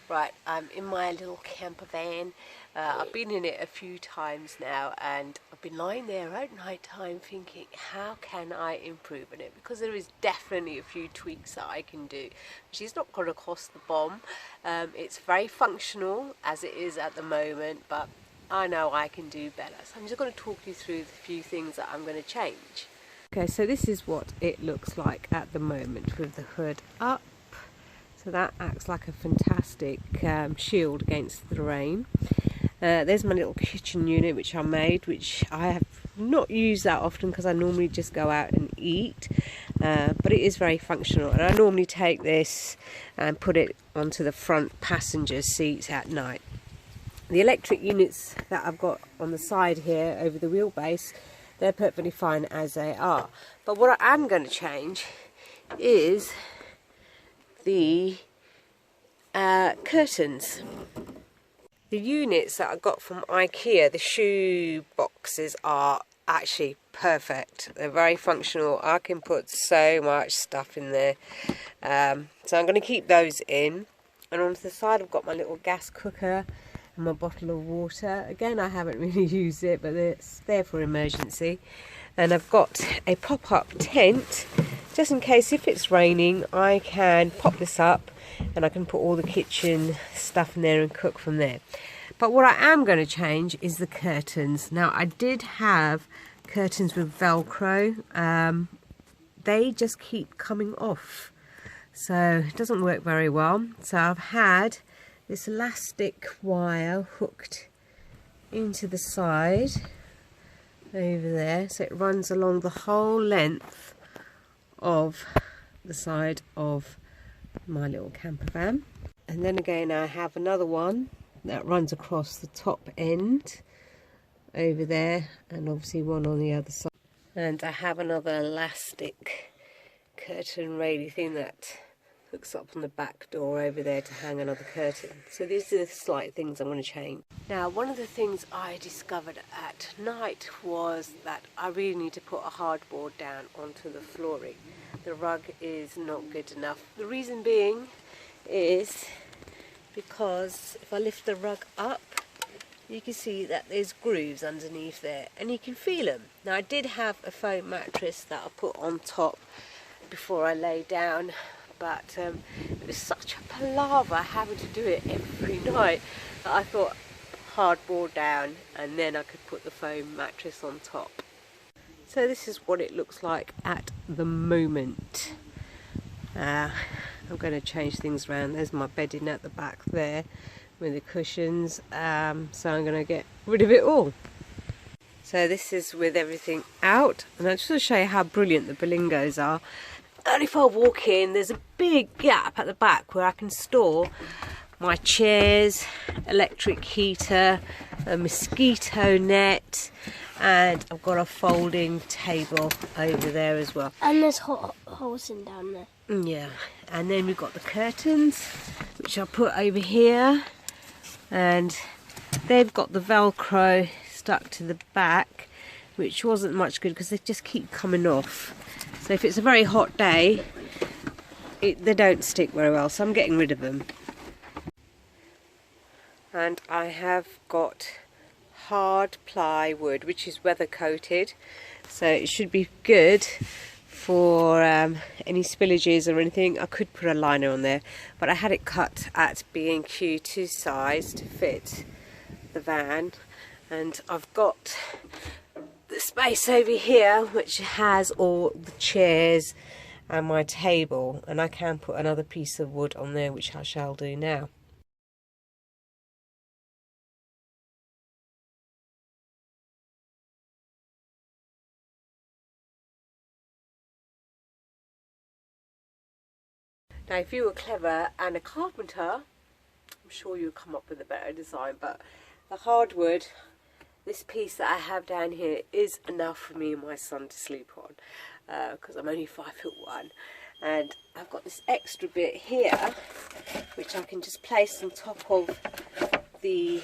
Right, I'm in my little camper van. I've been in it a few times now, and I've been lying there at night time thinking, how can I improve on it? Because there is definitely a few tweaks that I can do. She's not going to cost the bomb. It's very functional as it is at the moment, but I know I can do better. So I'm just going to talk you through the few things that I'm going to change. Okay, so this is what it looks like at the moment with the hood up. So that acts like a fantastic shield against the rain. There's my little kitchen unit which I made, which I have not used that often because I normally just go out and eat. But it is very functional, and I normally take this and put it onto the front passenger seat at night. The electric units that I've got on the side here over the wheelbase, they're perfectly fine as they are. But what I am going to change is the curtains. The units that I got from Ikea, the shoe boxes, are actually perfect. They're very functional. I can put so much stuff in there. So I'm going to keep those in. And on the side I've got my little gas cooker and my bottle of water. Again, I haven't really used it, but it's there for emergency. And I've got a pop-up tent, just in case if it's raining, I can pop this up and I can put all the kitchen stuff in there and cook from there. But what I am going to change is the curtains. Now, I did have curtains with Velcro. They just keep coming off, so it doesn't work very well. So I've had this elastic wire hooked into the side over there, so it runs along the whole length of the side of my little camper van. And then again, I have another one that runs across the top end over there, and obviously one on the other side. And I have another elastic curtain railing thing that hooks up on the back door over there to hang another curtain. So these are the slight things I'm going to change. Now, one of the things I discovered at night was that I really need to put a hardboard down onto the flooring. The rug is not good enough. The reason being is because if I lift the rug up, you can see that there's grooves underneath there, and you can feel them. Now, I did have a foam mattress that I put on top before I lay down, but it was such a palaver having to do it every night that I thought hardboard down and then I could put the foam mattress on top. So this is what it looks like at the moment. I'm going to change things around. There's my bedding at the back there with the cushions, so I'm going to get rid of it all. So this is with everything out, and I just want to show you how brilliant the Berlingos are. And if I walk in, there's a big gap at the back where I can store my chairs, electric heater, a mosquito net, and I've got a folding table over there as well. And there's hot holes in down there. Yeah, and then we've got the curtains, which I put over here, and they've got the Velcro stuck to the back, which wasn't much good because they just keep coming off. So if it's a very hot day, they don't stick very well, so I'm getting rid of them. And I have got hard plywood, which is weather coated, so it should be good for any spillages or anything. I could put a liner on there, but I had it cut at B&Q to size to fit the van. And I've got the space over here which has all the chairs and my table, and I can put another piece of wood on there, which I shall do now. Now, if you were clever and a carpenter, I'm sure you'll come up with a better design, but the hardwood, this piece that I have down here, is enough for me and my son to sleep on, because I'm only 5'1", and I've got this extra bit here which I can just place on top of the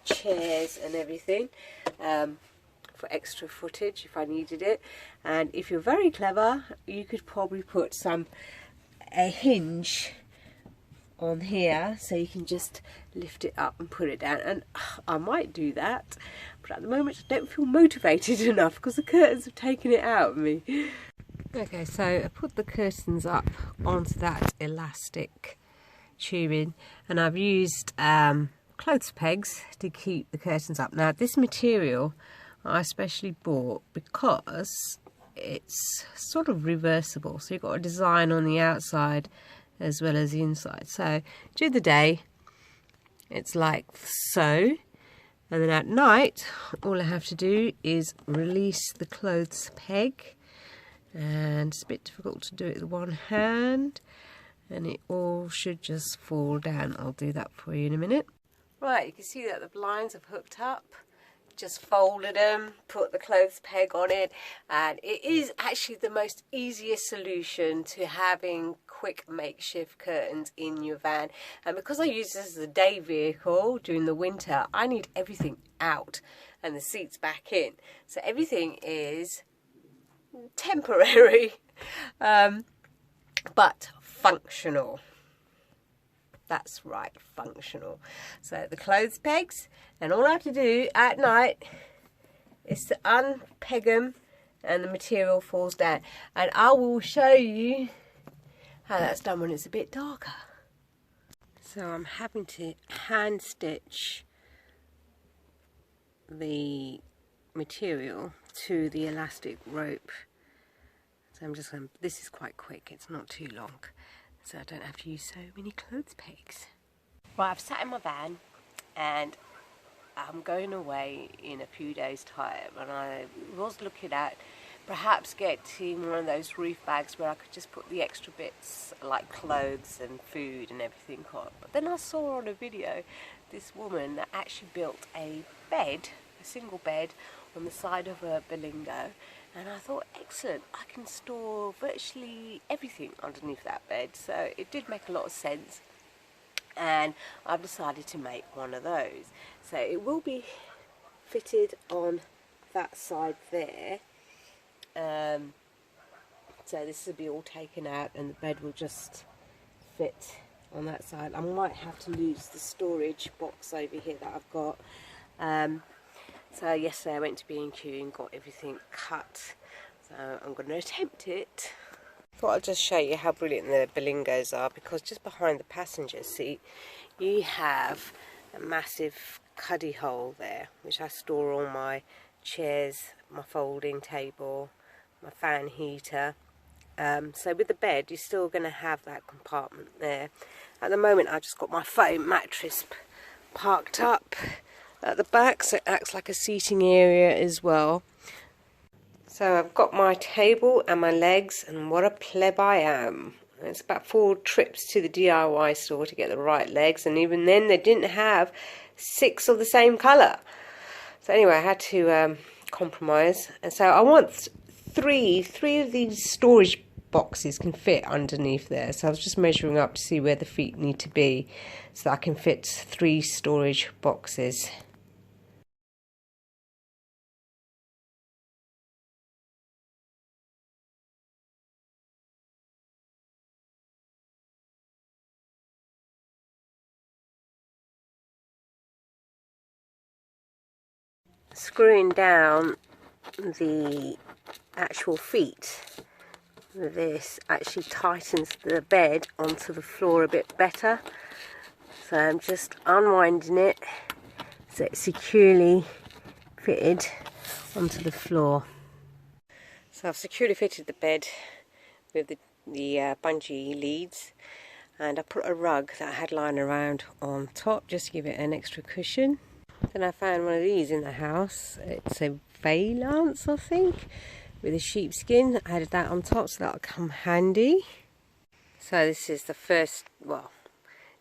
chairs and everything, for extra footage if I needed it. And if you're very clever, you could probably put a hinge on here, so you can just lift it up and put it down, and I might do that, but at the moment I don't feel motivated enough because the curtains have taken it out of me. Okay, so I put the curtains up onto that elastic tubing, and I've used clothes pegs to keep the curtains up. Now this material I especially bought because it's sort of reversible, so you've got a design on the outside as well as the inside. So during the day it's like so, and then at night all I have to do is release the clothes peg, and it's a bit difficult to do it with one hand, and it all should just fall down. I'll do that for you in a minute. Right, you can see that the blinds have hooked up. Just folded them, put the clothes peg on it, and it is actually the most easiest solution to having quick makeshift curtains in your van. And because I use this as a day vehicle during the winter, I need everything out and the seats back in, so everything is temporary but functional. That's right, functional. So the clothes pegs, and all I have to do at night is to unpeg them and the material falls down. And I will show you how that's done when it's a bit darker. So I'm having to hand stitch the material to the elastic rope. So I'm just going, this is quite quick, it's not too long, so I don't have to use so many clothes pegs. Right, I've sat in my van and I'm going away in a few days' time, and I was looking at perhaps getting one of those roof bags where I could just put the extra bits like clothes and food and everything on. But then I saw on a video this woman that actually built a bed, a single bed on the side of a Berlingo, and I thought, excellent, I can store virtually everything underneath that bed. So it did make a lot of sense, and I've decided to make one of those. So it will be fitted on that side there. So this will be all taken out and the bed will just fit on that side. I might have to lose the storage box over here that I've got. So yesterday I went to B&Q and got everything cut. So I'm going to attempt it. Thought I'll just show you how brilliant the Berlingos are, because just behind the passenger seat you have a massive cuddy hole there, which I store all my chairs, my folding table, my fan heater. So with the bed you're still going to have that compartment there. At the moment I've just got my foam mattress parked up at the back, so it acts like a seating area as well. So I've got my table and my legs, and what a pleb I am. It's about 4 trips to the DIY store to get the right legs, and even then they didn't have 6 of the same colour. So anyway, I had to compromise, and so I want three of these storage boxes can fit underneath there. So I was just measuring up to see where the feet need to be so that I can fit 3 storage boxes. Screwing down the actual feet with this actually tightens the bed onto the floor a bit better. So I'm just unwinding it so it's securely fitted onto the floor. So I've securely fitted the bed with the bungee leads, and I put a rug that I had lying around on top just to give it an extra cushion. Then I found one of these in the house. It's a valance, I think, with a sheepskin. I added that on top so that'll come handy. So this is the first, well,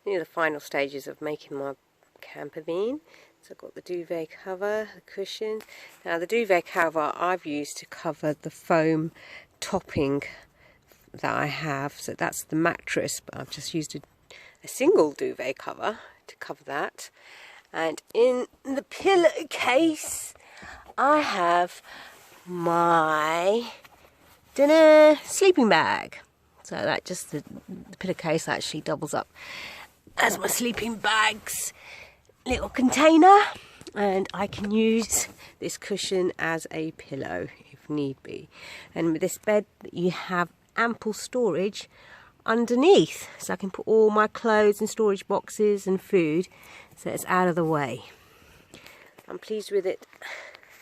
near the final stages of making my campervan. So I've got the duvet cover, the cushions. Now the duvet cover I've used to cover the foam topping that I have. So that's the mattress, but I've just used a single duvet cover to cover that. And in the pillowcase I have my dinner sleeping bag. So that just the pillowcase actually doubles up as my sleeping bags little container, and I can use this cushion as a pillow if need be. And with this bed you have ample storage underneath, so I can put all my clothes in storage boxes and food, so it's out of the way. I'm pleased with it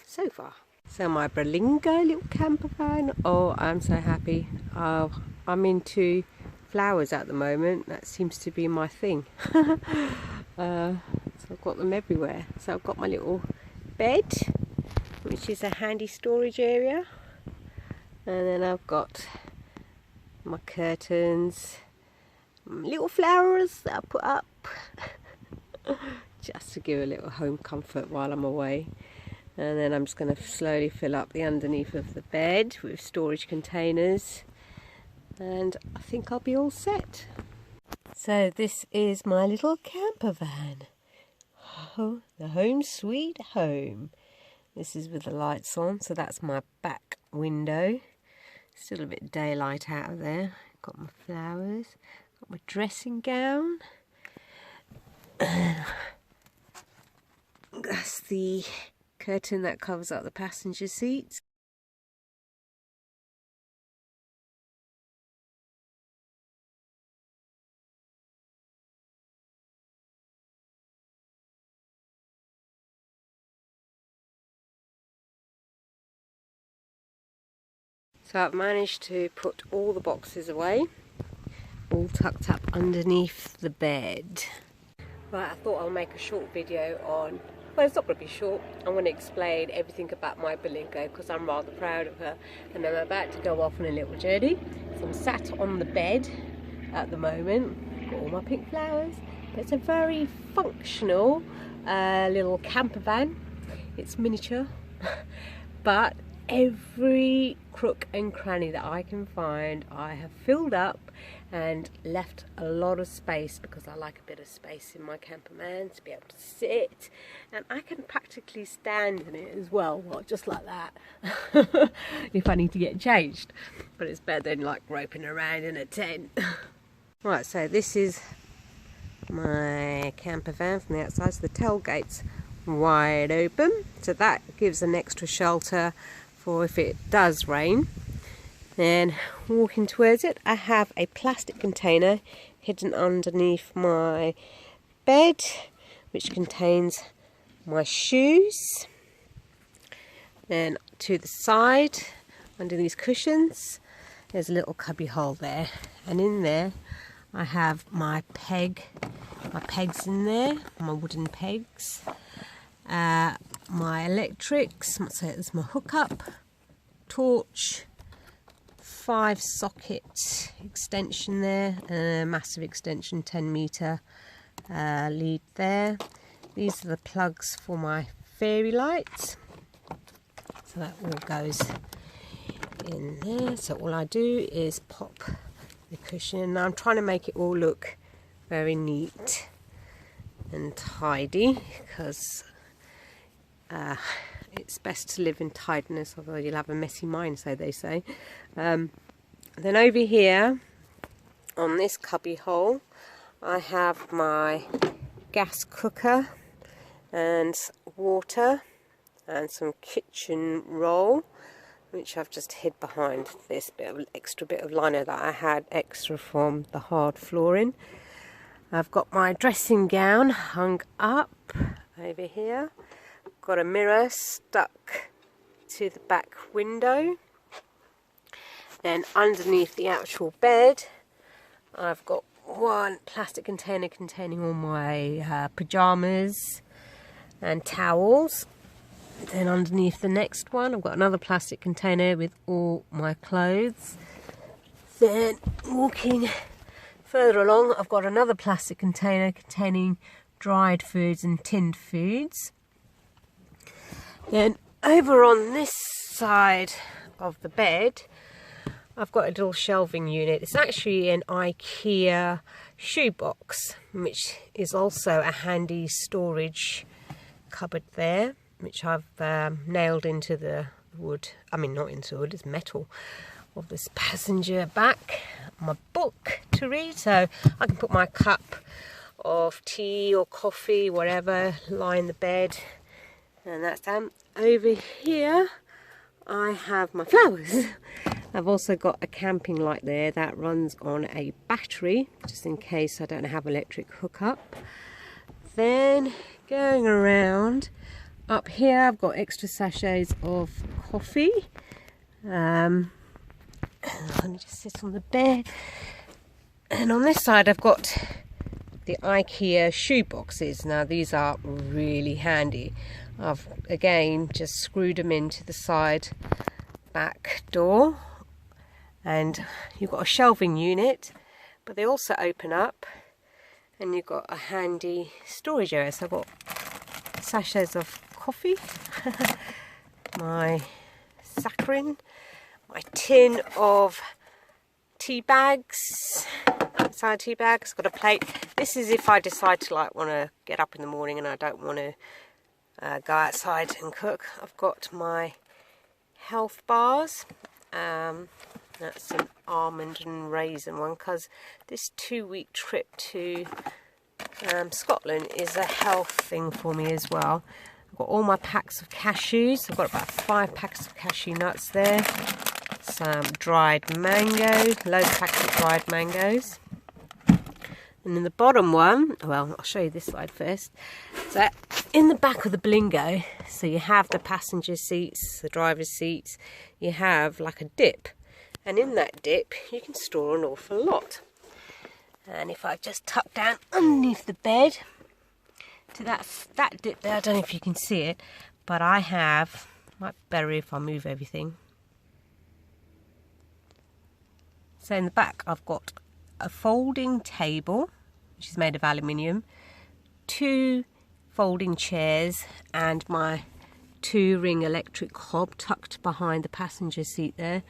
so far. So my Berlingo little camper van, oh, I'm so happy. I'm into flowers at the moment. That seems to be my thing. So I've got them everywhere. So I've got my little bed, which is a handy storage area, and then I've got my curtains, little flowers that I put up just to give a little home comfort while I'm away. And then I'm just going to slowly fill up the underneath of the bed with storage containers, and I think I'll be all set. So this is my little camper van. Oh, the home sweet home. This is with the lights on, so that's my back window. Still a bit of daylight out of there. Got my flowers, got my dressing gown. That's the curtain that covers up the passenger seats. So I've managed to put all the boxes away, all tucked up underneath the bed. Right, I thought I'll make a short video on, well, it's not going to be short. I want to explain everything about my Berlingo because I'm rather proud of her, and I'm about to go off on a little journey. So I'm sat on the bed at the moment, got all my pink flowers, but it's a very functional little camper van. It's miniature, but every crook and cranny that I can find I have filled up and left a lot of space, because I like a bit of space in my camper van to be able to sit, and I can practically stand in it as well, well, just like that if I need to get changed, but it's better than like roping around in a tent. Right, so this is my camper van from the outside, so the tailgate's wide open, so that gives an extra shelter for if it does rain. Then walking towards it, I have a plastic container hidden underneath my bed, which contains my shoes. Then to the side, under these cushions, there's a little cubby hole there, and in there I have my pegs in there, my wooden pegs, my electrics, so there's my hookup, torch, 5-socket extension there, and a massive extension 10-meter lead there. These are the plugs for my fairy lights, so that all goes in there. So all I do is pop the cushion. Now I'm trying to make it all look very neat and tidy, because it's best to live in tidiness, although you'll have a messy mind, so they say. Then over here on this cubby hole I have my gas cooker and water and some kitchen roll, which I've just hid behind this extra bit of liner that I had extra from the hard flooring. I've got my dressing gown hung up over here. Got a mirror stuck to the back window. Then underneath the actual bed I've got one plastic container containing all my pyjamas and towels. Then underneath the next one I've got another plastic container with all my clothes. Then walking further along I've got another plastic container containing dried foods and tinned foods. Then over on this side of the bed I've got a little shelving unit. It's actually an Ikea shoebox, which is also a handy storage cupboard there, which I've nailed into the wood, I mean not into wood, it's metal, of this passenger back. My book to read, so I can put my cup of tea or coffee, whatever, lie in the bed, and that's done. Over here I have my flowers. I've also got a camping light there that runs on a battery, just in case I don't have electric hookup. Then going around, up here I've got extra sachets of coffee. Let me just sit on the bed. And on this side I've got the Ikea shoe boxes. Now these are really handy. I've again just screwed them into the side back door, and you've got a shelving unit, but they also open up and you've got a handy storage area. So I've got sachets of coffee, my saccharin, my tin of tea bags, outside tea bags, got a plate. This is if I decide to want to get up in the morning and I don't want to go outside and cook. I've got my health bars. That's an almond and raisin one, because this 2-week trip to Scotland is a health thing for me as well. I've got all my packs of cashews. I've got about 5 packs of cashew nuts there. Some dried mango, loads of packets of dried mangoes. And then the bottom one, well, I'll show you this side first. So in the back of the Berlingo, so you have the passenger seats, the driver's seats, you have like a dip. And in that dip, you can store an awful lot. And if I just tuck down underneath the bed to that dip there, I don't know if you can see it, but I have, might be better if I move everything. So in the back, I've got a folding table, which is made of aluminium, 2 folding chairs, and my 2-ring electric hob tucked behind the passenger seat there.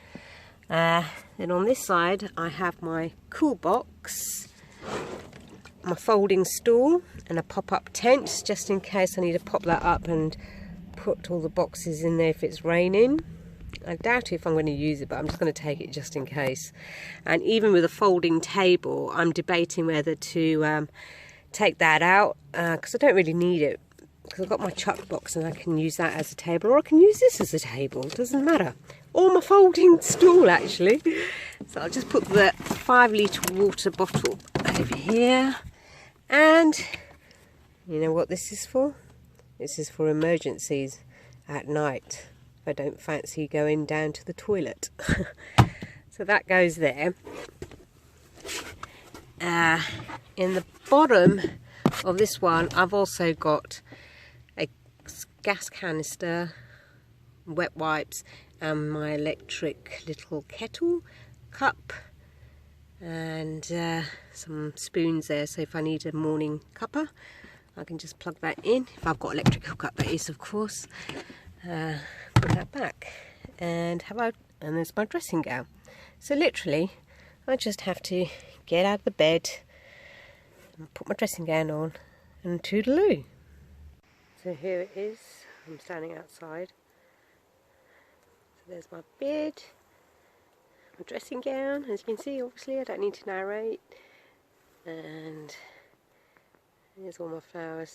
Then on this side I have my cool box, my folding stool, and a pop-up tent, just in case I need to pop that up and put all the boxes in there if it's raining. I doubt if I'm going to use it, but I'm just going to take it just in case. And even with a folding table, I'm debating whether to take that out, because I don't really need it, because I've got my chuck box and I can use that as a table, or I can use this as a table, it doesn't matter. Or my folding stool, actually. So I'll just put the 5-litre water bottle over here. And you know what this is for? This is for emergencies at night. I don't fancy going down to the toilet. So that goes there. In the bottom of this one, I've also got a gas canister, wet wipes, and my electric little kettle cup, and some spoons there, so if I need a morning cuppa I can just plug that in, if I've got electric hookup, that is, of course. Put that back, and there's my dressing gown. So literally I just have to get out of the bed and put my dressing gown on and toodaloo. So here it is, I'm standing outside. So there's my bed, my dressing gown, as you can see, obviously I don't need to narrate, and there's all my flowers